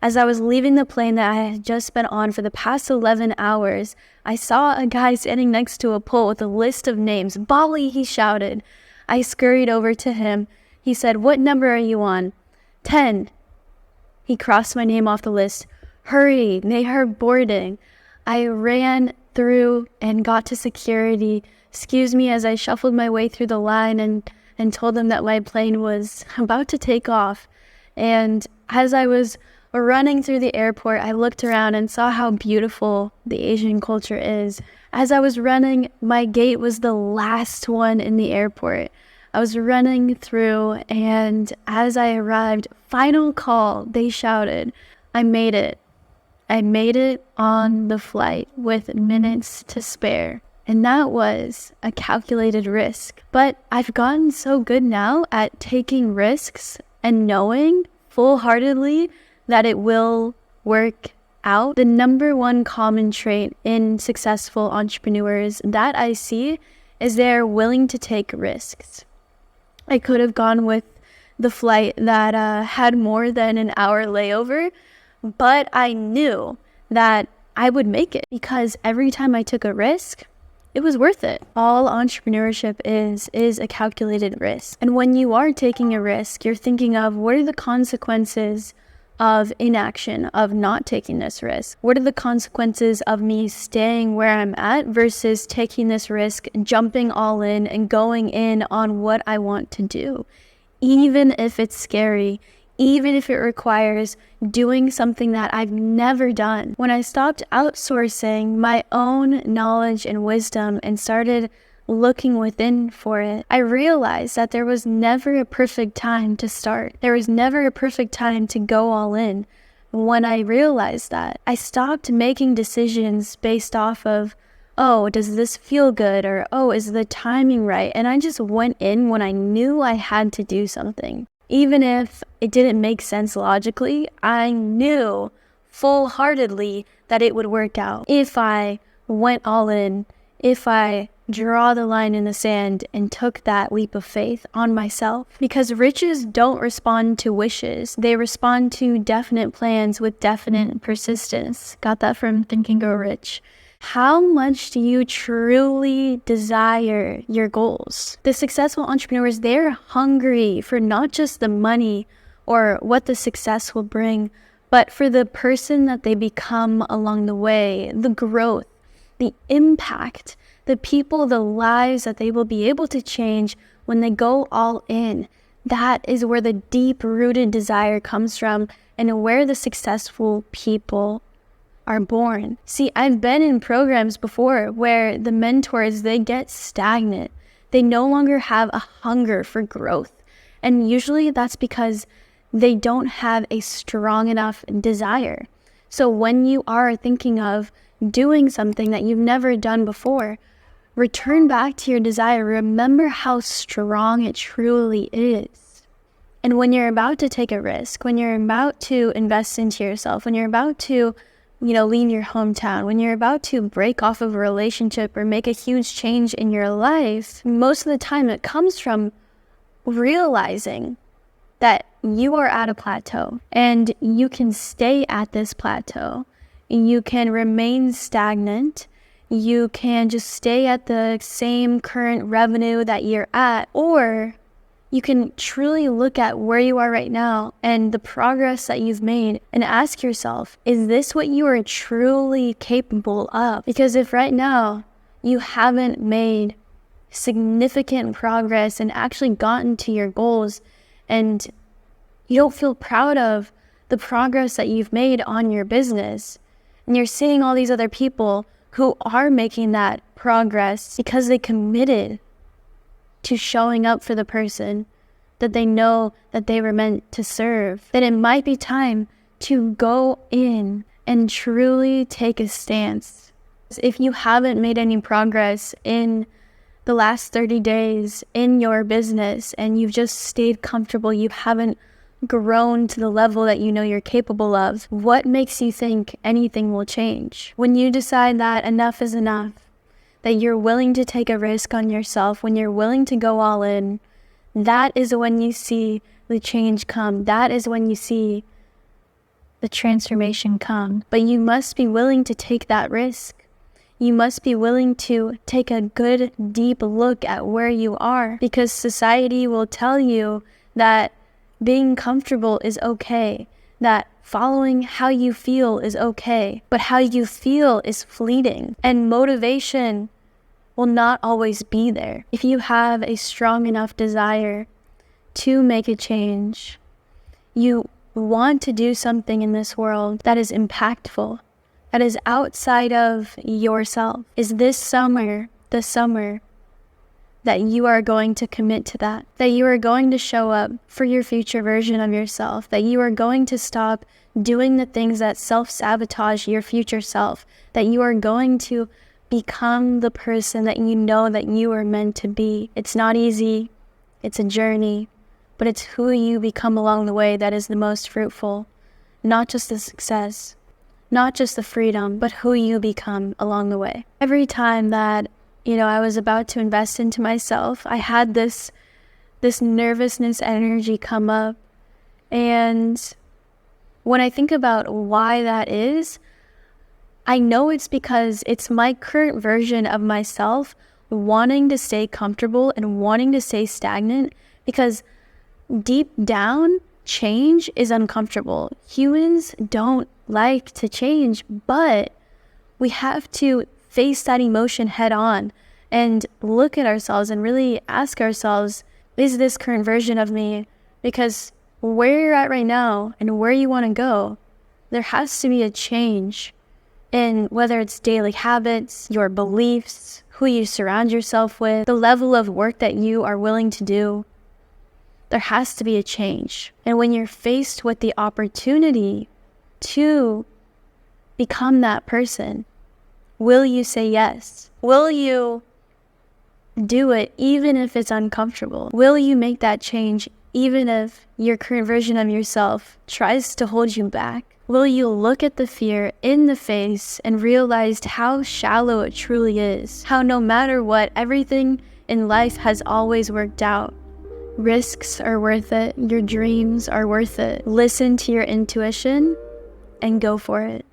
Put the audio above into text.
As I was leaving the plane that I had just been on for the past 11 hours, I saw a guy standing next to a pole with a list of names. "Bali," he shouted. I scurried over to him. He said, "What number are you on?" 10. He crossed my name off the list. "Hurry, they are boarding." I ran through and got to security. Excuse me as I shuffled my way through the line and told them that my plane was about to take off. And as I was running through the airport, I looked around and saw how beautiful the Asian culture is. As I was running, my gate was the last one in the airport. I was running through, and as I arrived, "Final call," they shouted. I made it. I made it on the flight with minutes to spare. And that was a calculated risk. But I've gotten so good now at taking risks and knowing full-heartedly that it will work out. The number one common trait in successful entrepreneurs that I see is they're willing to take risks. I could have gone with the flight that had more than an hour layover, but I knew that I would make it because every time I took a risk, it was worth it. All entrepreneurship is a calculated risk. And when you are taking a risk, you're thinking of what are the consequences of inaction, of not taking this risk? What are the consequences of me staying where I'm at versus taking this risk, jumping all in and going in on what I want to do? Even if it's scary, even if it requires doing something that I've never done. When I stopped outsourcing my own knowledge and wisdom and started looking within for it, I realized that there was never a perfect time to start. There was never a perfect time to go all in. When I realized that, I stopped making decisions based off of, oh, does this feel good? Or, oh, is the timing right? And I just went in when I knew I had to do something. Even if it didn't make sense logically, I knew full-heartedly that it would work out. If I went all in, if I draw the line in the sand and took that leap of faith on myself. Because riches don't respond to wishes. They respond to definite plans with definite persistence. Got that from Think and Grow Rich. How much do you truly desire your goals? The successful entrepreneurs, they're hungry for not just the money or what the success will bring, but for the person that they become along the way, the growth, the impact, the people, the lives that they will be able to change when they go all in. That is where the deep-rooted desire comes from and where the successful people are born. See, I've been in programs before where the mentors, they get stagnant. They no longer have a hunger for growth. And usually that's because they don't have a strong enough desire. So when you are thinking of doing something that you've never done before, return back to your desire. Remember how strong it truly is. And when you're about to take a risk, when you're about to invest into yourself, when you're about to, leave your hometown, when you're about to break off of a relationship or make a huge change in your life, most of the time it comes from realizing that you are at a plateau and you can stay at this plateau. You can remain stagnant. You can just stay at the same current revenue that you're at, or you can truly look at where you are right now and the progress that you've made and ask yourself, is this what you are truly capable of? Because if right now you haven't made significant progress and actually gotten to your goals and you don't feel proud of the progress that you've made on your business, and you're seeing all these other people who are making that progress because they committed to showing up for the person that they know that they were meant to serve, then it might be time to go in and truly take a stance. If you haven't made any progress in the last 30 days in your business and you've just stayed comfortable, you haven't grown to the level that you know you're capable of, what makes you think anything will change? When you decide that enough is enough, that you're willing to take a risk on yourself, when you're willing to go all in, that is when you see the change come. That is when you see the transformation come. But you must be willing to take that risk. You must be willing to take a good, deep look at where you are, because society will tell you that being comfortable is okay, that following how you feel is okay, but how you feel is fleeting, and motivation will not always be there. If you have a strong enough desire to make a change, you want to do something in this world that is impactful, that is outside of yourself, is this summer the summer that you are going to commit to that you are going to show up for your future version of yourself, that you are going to stop doing the things that self-sabotage your future self, that you are going to become the person that you know that you are meant to be. It's not easy, it's a journey, but it's who you become along the way that is the most fruitful. Not just the success, not just the freedom, but who you become along the way. Every time that I was about to invest into myself, I had this nervousness energy come up. And when I think about why that is, I know it's because it's my current version of myself wanting to stay comfortable and wanting to stay stagnant, because deep down, change is uncomfortable. Humans don't like to change, but we have to face that emotion head on and look at ourselves and really ask ourselves, is this current version of me? Because where you're at right now and where you want to go, there has to be a change in whether it's daily habits, your beliefs, who you surround yourself with, the level of work that you are willing to do. There has to be a change. And when you're faced with the opportunity to become that person, will you say yes? Will you do it even if it's uncomfortable? Will you make that change even if your current version of yourself tries to hold you back? Will you look at the fear in the face and realize how shallow it truly is? How no matter what, everything in life has always worked out. Risks are worth it. Your dreams are worth it. Listen to your intuition and go for it.